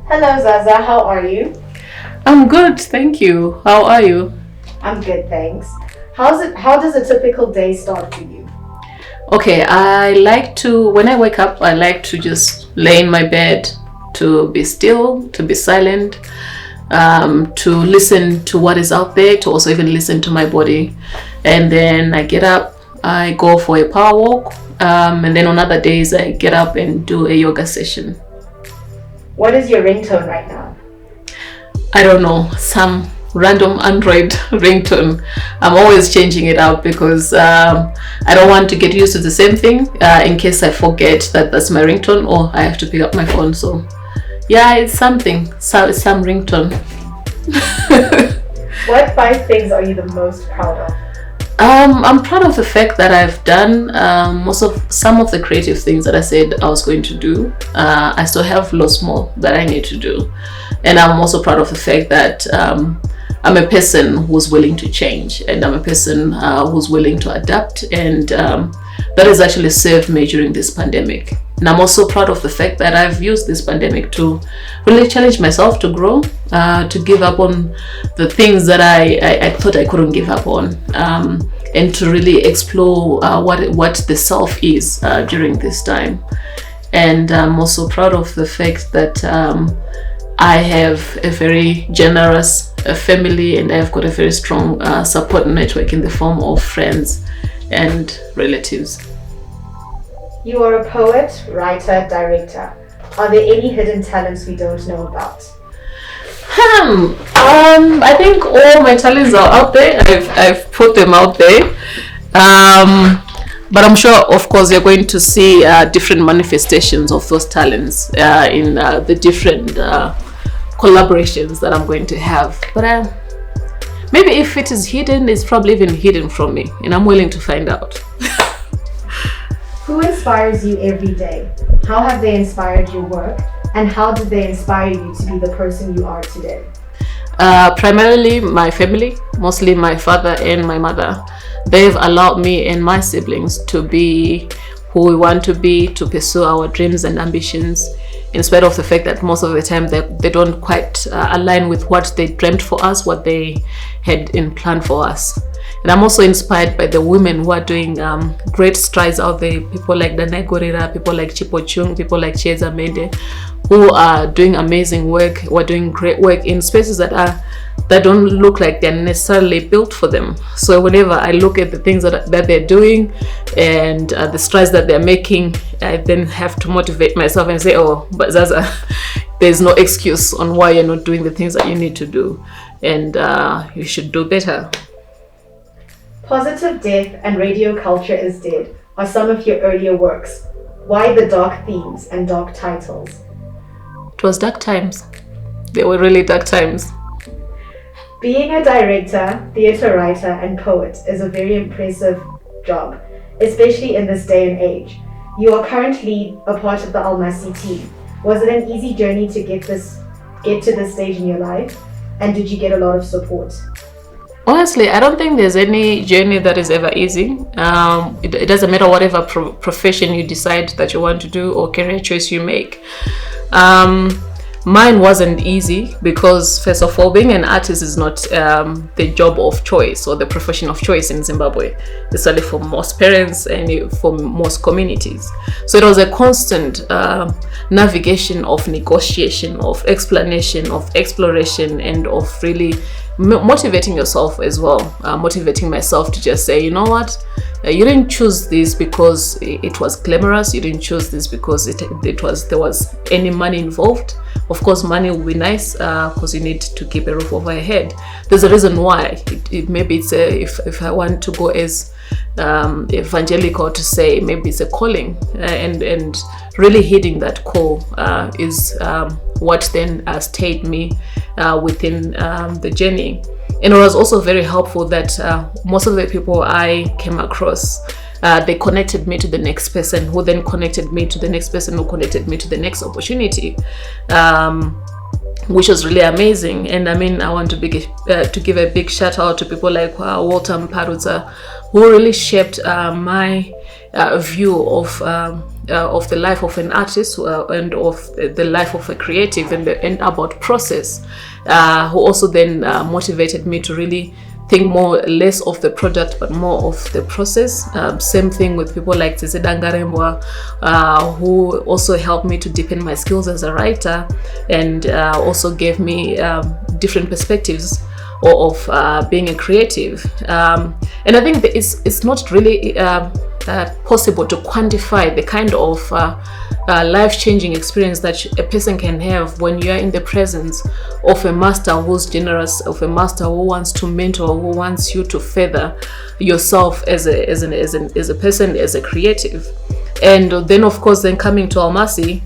Hello Zaza, how are you? I'm good, thank you. How are you? I'm good, thanks. How does a typical day start for you? Okay, when I wake up, I like to just lay in my bed, to be still, to be silent, to listen to what is out there, to also even listen to my body. And then I get up, I go for a power walk, and then on other days I get up and do a yoga session. What is your ringtone right now? I don't know, some random Android ringtone. I'm always changing it up because I don't want to get used to the same thing in case I forget that that's my ringtone or I have to pick up my phone. So yeah, it's something, so it's some ringtone. What 5 things are you the most proud of? I'm proud of the fact that I've done some of the creative things that I said I was going to do. I still have lots more that I need to do. And I'm also proud of the fact that I'm a person who's willing to change, and I'm a person who's willing to adapt, and that has actually served me during this pandemic. And I'm also proud of the fact that I've used this pandemic to really challenge myself to grow, to give up on the things that I thought I couldn't give up on, and to really explore what the self is during this time. And I'm also proud of the fact that I have a very generous family, and I've got a very strong support network in the form of friends and relatives. You are a poet, writer, director. Are there any hidden talents we don't know about? I think all my talents are out there. I've put them out there. But I'm sure, of course, you're going to see different manifestations of those talents in the different collaborations that I'm going to have. But maybe if it is hidden, it's probably even hidden from me, and I'm willing to find out. Who inspires you every day? How have they inspired your work? And how did they inspire you to be the person you are today? Primarily my family, mostly my father and my mother. They've allowed me and my siblings to be who we want to be, to pursue our dreams and ambitions, in spite of the fact that most of the time they don't quite align with what they dreamt for us, what they had in plan for us. And I'm also inspired by the women who are doing great strides out there, people like Dana Gorira, people like Chipo Chung, people like Cheza Mende, who are doing amazing work, who are doing great work in spaces that don't look like they're necessarily built for them. So whenever I look at the things that they're doing and the strides that they're making, I then have to motivate myself and say, oh, but Zaza, there's no excuse on why you're not doing the things that you need to do, and you should do better. Positive Death and Radio Culture is Dead are some of your earlier works. Why the dark themes and dark titles? It was dark times. They were really dark times. Being a director, theatre writer, and poet is a very impressive job, especially in this day and age. You are currently a part of the Almasi team. Was it an easy journey to get to this stage in your life? And did you get a lot of support? Honestly, I don't think there's any journey that is ever easy. It doesn't matter whatever profession you decide that you want to do or career choice you make. Mine wasn't easy because, first of all, being an artist is not the job of choice or the profession of choice in Zimbabwe, especially for most parents and for most communities. So it was a constant navigation of negotiation, of explanation, of exploration, and of really motivating yourself as well. Motivating myself to just say, you know what? You didn't choose this because it was glamorous. You didn't choose this because there was any money involved. Of course, money will be nice because you need to keep a roof over your head. There's a reason why. Maybe it's if I want to go as evangelical to say, maybe it's a calling, and really hitting that call is what then stayed me within the journey. And it was also very helpful that most of the people I came across, they connected me to the next person, who then connected me to the next person, who connected me to the next opportunity, which was really amazing. And I mean, I want to give a big shout out to people like Walter Mparuza, who really shaped my view of the life of an artist and of the life of a creative and about process, who also then motivated me to really think less of the product but more of the process. Same thing with people like Zaza Muchemwa, who also helped me to deepen my skills as a writer, and also gave me different perspectives of being a creative. And I think that it's not really possible to quantify the kind of life-changing experience that a person can have when you are in the presence of a master who's generous, of a master who wants to mentor, who wants you to further yourself as a person, as a creative. And then, of course, then coming to Almasi,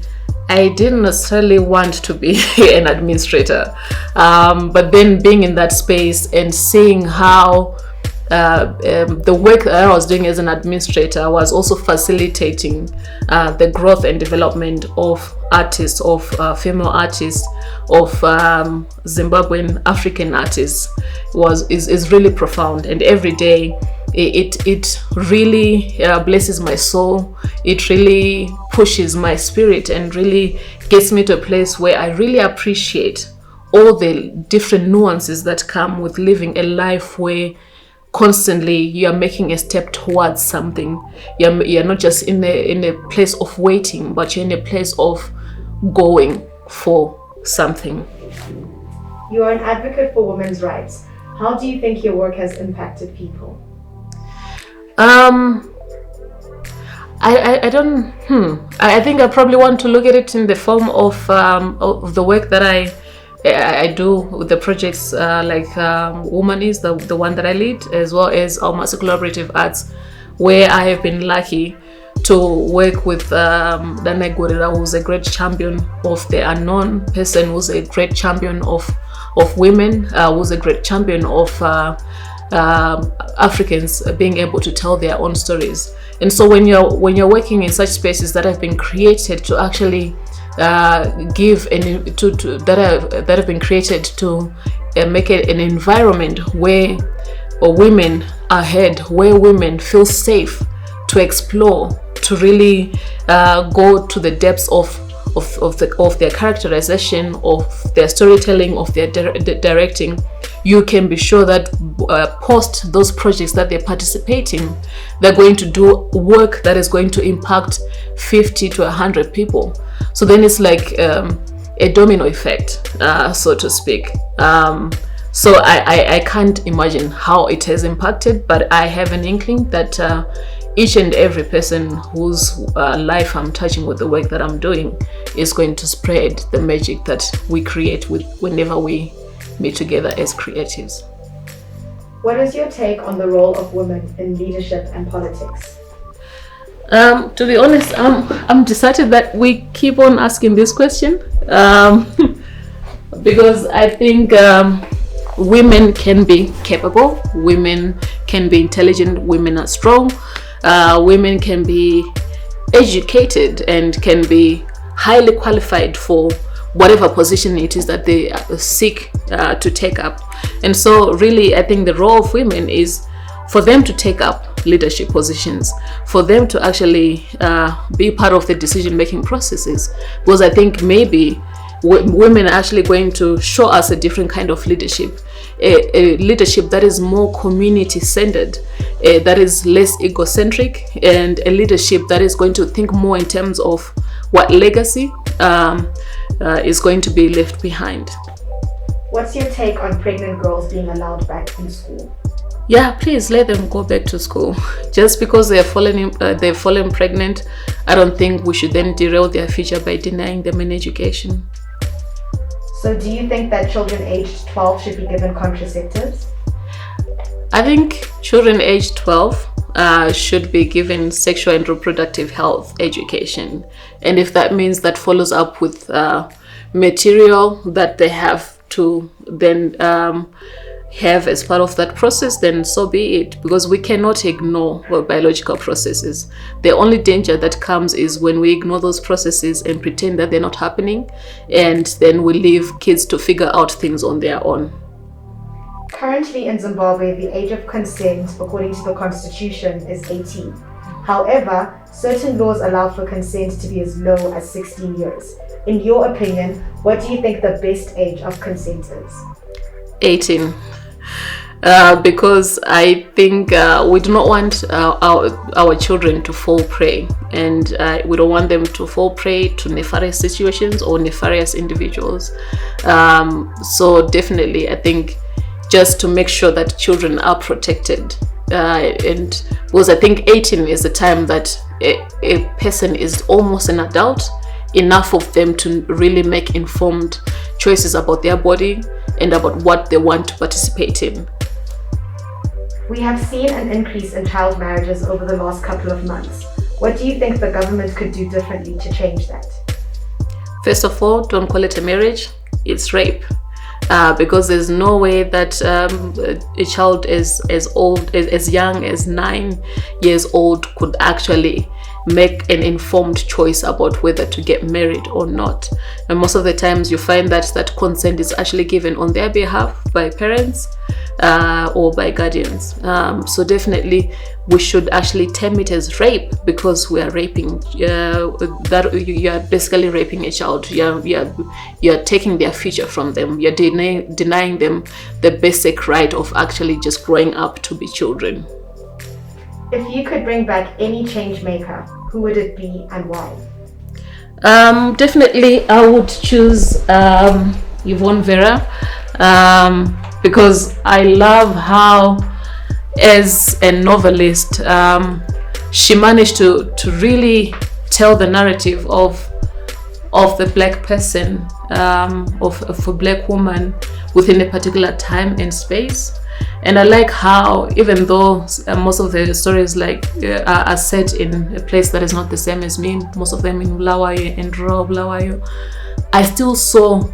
I didn't necessarily want to be an administrator, but then being in that space and seeing how the work that I was doing as an administrator was also facilitating the growth and development of artists, of female artists, of Zimbabwean African artists is really profound. And every day it really blesses my soul. It really pushes my spirit and really gets me to a place where I really appreciate all the different nuances that come with living a life where constantly you are making a step towards something. You're not just in a place of waiting, but you're in a place of going for something. You are an advocate for women's rights. How do you think your work has impacted people? I think I probably want to look at it in the form of the work that I do with the projects like Woman is the one that I lead, as well as Almasi Collaborative Arts, where I have been lucky to work with Dana Gorira, who's a great champion of the unknown person, who's a great champion of women, who's a great champion of Africans being able to tell their own stories. And so when you're working in such spaces that have been created to actually that have been created to make it an environment where women are heard, where women feel safe to explore, to really go to the depths of their characterization, of their storytelling, of their directing, you can be sure that post those projects that they're participating, they're going to do work that is going to impact 50 to 100 people. So then it's like a domino effect, so to speak. So I can't imagine how it has impacted, but I have an inkling that each and every person whose life I'm touching with the work that I'm doing is going to spread the magic that we create whenever we meet together as creatives. What is your take on the role of women in leadership and politics? To be honest, I'm decided that we keep on asking this question because I think women can be capable, women can be intelligent, women are strong, women can be educated and can be highly qualified for whatever position it is that they seek to take up. And so really I think the role of women is for them to take up leadership positions, for them to actually be part of the decision-making processes, because I think maybe women are actually going to show us a different kind of leadership, a leadership that is more community-centered, that is less egocentric, and a leadership that is going to think more in terms of what legacy is going to be left behind. What's your take on pregnant girls being allowed back in school? Yeah, please let them go back to school. Just because they've fallen pregnant, I don't think we should then derail their future by denying them an education. So do you think that children aged 12 should be given contraceptives? I think children aged 12 should be given sexual and reproductive health education. And if that means that follows up with material that they have to then have as part of that process, then so be it, because we cannot ignore biological processes. The only danger that comes is when we ignore those processes and pretend that they're not happening, and then we leave kids to figure out things on their own. Currently in Zimbabwe, the age of consent, according to the constitution, is 18. However, certain laws allow for consent to be as low as 16 years. In your opinion, what do you think the best age of consent is? 18. Because I think we do not want our children to fall prey, and we don't want them to fall prey to nefarious situations or nefarious individuals. So definitely, I think just to make sure that children are protected, and because I think 18 is the time that a person is almost an adult, enough of them to really make informed choices about their body and about what they want to participate in. We have seen an increase in child marriages over the last couple of months. What do you think the government could do differently to change that? First of all, don't call it a marriage, it's rape. Because there's no way that a child as young as 9 years old could actually make an informed choice about whether to get married or not. And most of the times you find that consent is actually given on their behalf by parents or by guardians. So definitely we should actually term it as rape, because we are raping, that you are basically raping a child. You're taking their future from them. You're denying them the basic right of actually just growing up to be children. If you could bring back any change maker, who would it be and why? Definitely I would choose Yvonne Vera, because I love how, as a novelist, she managed to really tell the narrative of the black person, of a black woman within a particular time and space. And I like how, even though most of the stories are set in a place that is not the same as me, most of them in Bulawayo and rural Bulawayo, I still saw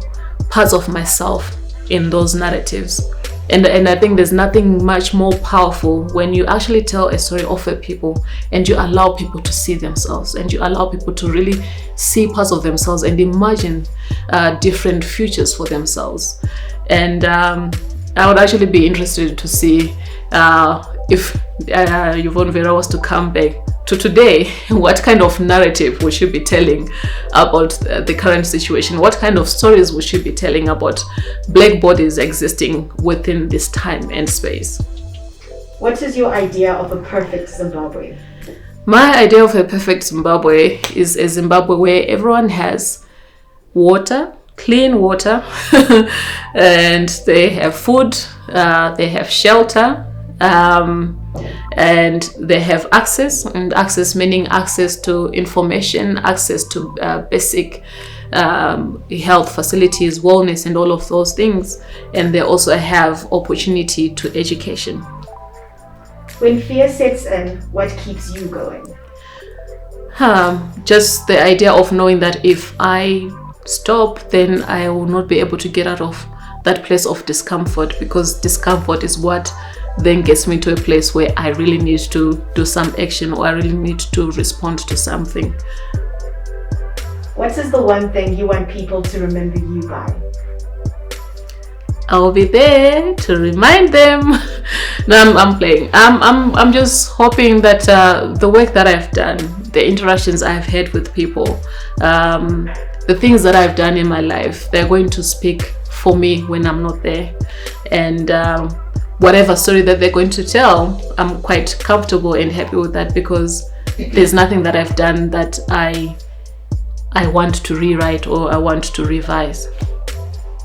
parts of myself in those narratives. And I think there's nothing much more powerful when you actually tell a story of a people and you allow people to see themselves, and you allow people to really see parts of themselves and imagine different futures for themselves. And I would actually be interested to see if Yvonne Vera was to come back to today, what kind of narrative would she be telling about the current situation? What kind of stories would she be telling about black bodies existing within this time and space? What is your idea of a perfect Zimbabwe? My idea of a perfect Zimbabwe is a Zimbabwe where everyone has water, clean water, and they have food, they have shelter, and they have access, and access meaning access to information, access to basic health facilities, wellness, and all of those things. And they also have opportunity to education. When fear sets in, what keeps you going? Just the idea of knowing that if I stop, then I will not be able to get out of that place of discomfort, because discomfort is what then gets me to a place where I really need to do some action, or I really need to respond to something. What is the one thing you want people to remember you by? I'll be there to remind them. No, I'm playing. I'm just hoping that the work that I've done, the interactions I've had with people, the things that I've done in my life, they're going to speak for me when I'm not there. And whatever story that they're going to tell, I'm quite comfortable and happy with that, because there's nothing that I've done that I want to rewrite or I want to revise.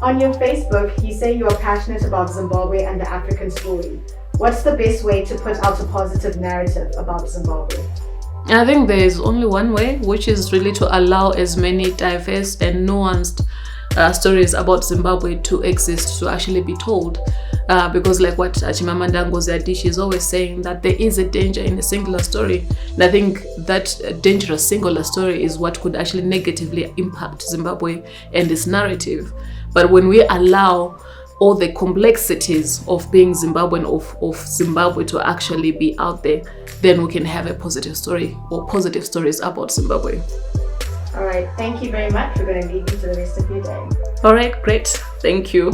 On your Facebook, you say you are passionate about Zimbabwe and the African story. What's the best way to put out a positive narrative about Zimbabwe? I think there is only one way, which is really to allow as many diverse and nuanced stories about Zimbabwe to exist, to actually be told. Because like what Chimamanda Ngozi Adichie is always saying, that there is a danger in a singular story. And I think that dangerous singular story is what could actually negatively impact Zimbabwe and its narrative. But when we allow all the complexities of being Zimbabwean, of Zimbabwe to actually be out there, then we can have a positive story or positive stories about Zimbabwe. All right, thank you very much. We're going to leave you to the rest of your day. All right, great. Thank you.